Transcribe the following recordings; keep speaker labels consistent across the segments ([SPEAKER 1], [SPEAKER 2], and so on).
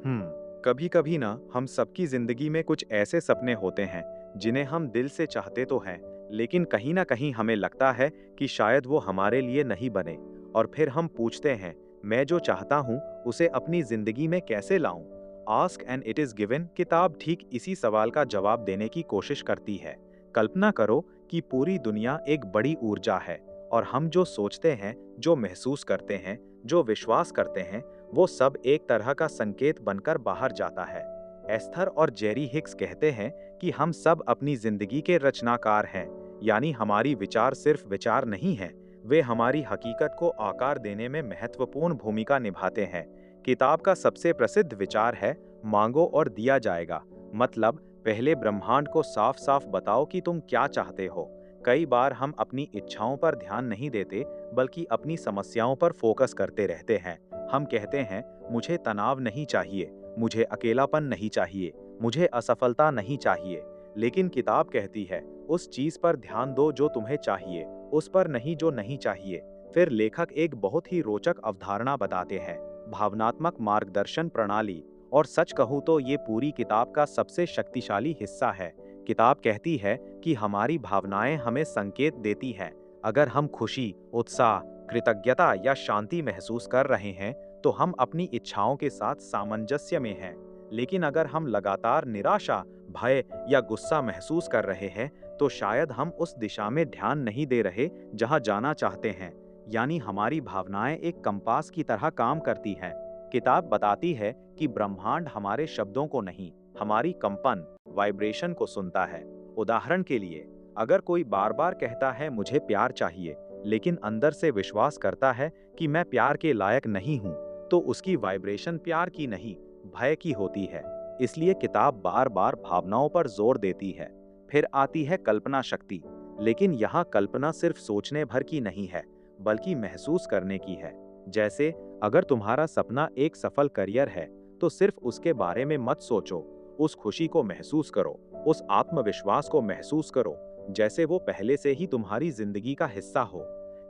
[SPEAKER 1] कभी कभी ना हम सबकी जिंदगी में कुछ ऐसे सपने होते हैं जिन्हें हम दिल से चाहते तो हैं, लेकिन कहीं ना कहीं हमें लगता है कि शायद वो हमारे लिए नहीं बने। और फिर हम पूछते हैं, मैं जो चाहता हूँ उसे अपनी जिंदगी में कैसे लाऊं? Ask and it is given किताब ठीक इसी सवाल का जवाब देने की कोशिश करती है। कल्पना करो कि पूरी दुनिया एक बड़ी ऊर्जा है, और हम जो सोचते हैं, जो महसूस करते हैं, जो विश्वास करते हैं, वो सब एक तरह का संकेत बनकर बाहर जाता है। एस्थर और जेरी हिक्स कहते हैं कि हम सब अपनी जिंदगी के रचनाकार हैं, यानी हमारी विचार सिर्फ विचार नहीं हैं, वे हमारी हकीकत को आकार देने में महत्वपूर्ण भूमिका निभाते हैं। किताब का सबसे प्रसिद्ध विचार है, मांगो और दिया जाएगा। मतलब, पहले ब्रह्मांड को साफ साफ बताओ कि तुम क्या चाहते हो। कई बार हम अपनी इच्छाओं पर ध्यान नहीं देते, बल्कि अपनी समस्याओं पर फोकस करते रहते हैं। हम कहते हैं, मुझे तनाव नहीं चाहिए, मुझे अकेलापन नहीं चाहिए, मुझे असफलता नहीं चाहिए। लेकिन किताब कहती है, उस चीज पर ध्यान दो जो तुम्हें चाहिए, उस पर नहीं जो नहीं चाहिए। फिर लेखक एक बहुत ही रोचक अवधारणा बताते हैं, भावनात्मक मार्गदर्शन प्रणाली। और सच कहूँ तो ये पूरी किताब का सबसे शक्तिशाली हिस्सा है। किताब कहती है कि हमारी भावनाएं हमें संकेत देती हैं। अगर हम खुशी, उत्साह, कृतज्ञता या शांति महसूस कर रहे हैं, तो हम अपनी इच्छाओं के साथ सामंजस्य में हैं। लेकिन अगर हम लगातार निराशा, भय या गुस्सा महसूस कर रहे हैं, तो शायद हम उस दिशा में ध्यान नहीं दे रहे जहां जाना चाहते हैं। यानी हमारी भावनाएं एक कंपास की तरह काम करती हैं। किताब बताती है कि ब्रह्मांड हमारे शब्दों को नहीं, हमारी कंपन, वाइब्रेशन को सुनता है। उदाहरण के लिए, अगर कोई बार बार कहता है मुझे प्यार चाहिए, लेकिन अंदर से विश्वास करता है कि मैं प्यार के लायक नहीं हूं, तो उसकी वाइब्रेशन प्यार की नहीं, भय की होती है। इसलिए किताब बार बार भावनाओं पर जोर देती है। फिर आती है कल्पना शक्ति। लेकिन यहाँ कल्पना सिर्फ सोचने भर की नहीं है, बल्कि महसूस करने की है। जैसे, अगर तुम्हारा सपना एक सफल करियर है, तो सिर्फ उसके बारे में मत सोचो, उस खुशी को महसूस करो, उस आत्मविश्वास को महसूस करो, जैसे वो पहले से ही तुम्हारी जिंदगी का हिस्सा हो।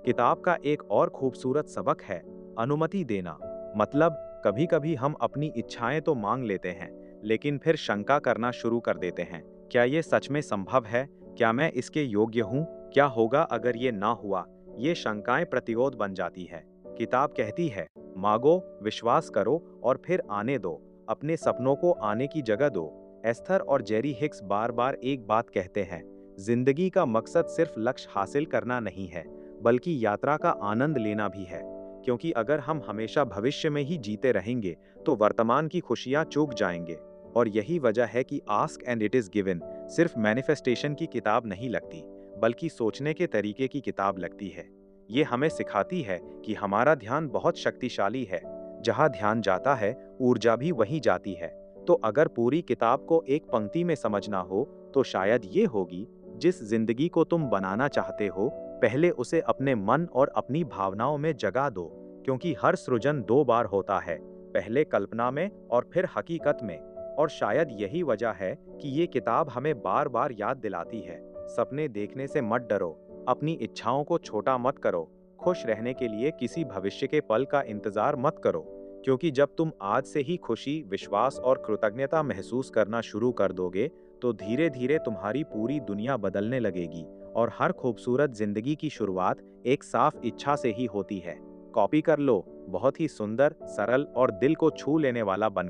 [SPEAKER 1] किताब का एक और खूबसूरत सबक है, अनुमति देना। मतलब, कभी कभी हम अपनी इच्छाएं तो मांग लेते हैं, लेकिन फिर शंका करना शुरू कर देते हैं। क्या ये सच में संभव है? क्या मैं इसके योग्य हूँ? क्या होगा अगर ये ना हुआ? ये शंकाएं प्रतिरोध बन जाती है। किताब कहती है, मांगो, विश्वास करो और फिर आने दो। अपने सपनों को आने की जगह दो। एस्थर और जेरी हिक्स बार बार एक बात कहते हैं, जिंदगी का मकसद सिर्फ लक्ष्य हासिल करना नहीं है, बल्कि यात्रा का आनंद लेना भी है। क्योंकि अगर हम हमेशा भविष्य में ही जीते रहेंगे, तो वर्तमान की खुशियां चूक जाएंगे। और यही वजह है कि ask and it is given सिर्फ मैनिफेस्टेशन की किताब नहीं लगती, बल्कि सोचने के तरीके की किताब लगती है। ये हमें सिखाती है कि हमारा ध्यान बहुत शक्तिशाली है। जहाँ ध्यान जाता है, ऊर्जा भी वहीं जाती है। तो अगर पूरी किताब को एक पंक्ति में समझना हो, तो शायद ये होगी, जिस जिंदगी को तुम बनाना चाहते हो, पहले उसे अपने मन और अपनी भावनाओं में जगा दो। क्योंकि हर सृजन दो बार होता है, पहले कल्पना में और फिर हकीकत में। और शायद यही वजह है कि ये किताब हमें बार बार याद दिलाती है, सपने देखने से मत डरो, अपनी इच्छाओं को छोटा मत करो, खुश रहने के लिए किसी भविष्य के पल का इंतजार मत करो। क्योंकि जब तुम आज से ही खुशी, विश्वास और कृतज्ञता महसूस करना शुरू कर दोगे, तो धीरे धीरे तुम्हारी पूरी दुनिया बदलने लगेगी। और हर खूबसूरत जिंदगी की शुरुआत एक साफ इच्छा से ही होती है। कॉपी कर लो, बहुत ही सुंदर, सरल और दिल को छू लेने वाला बन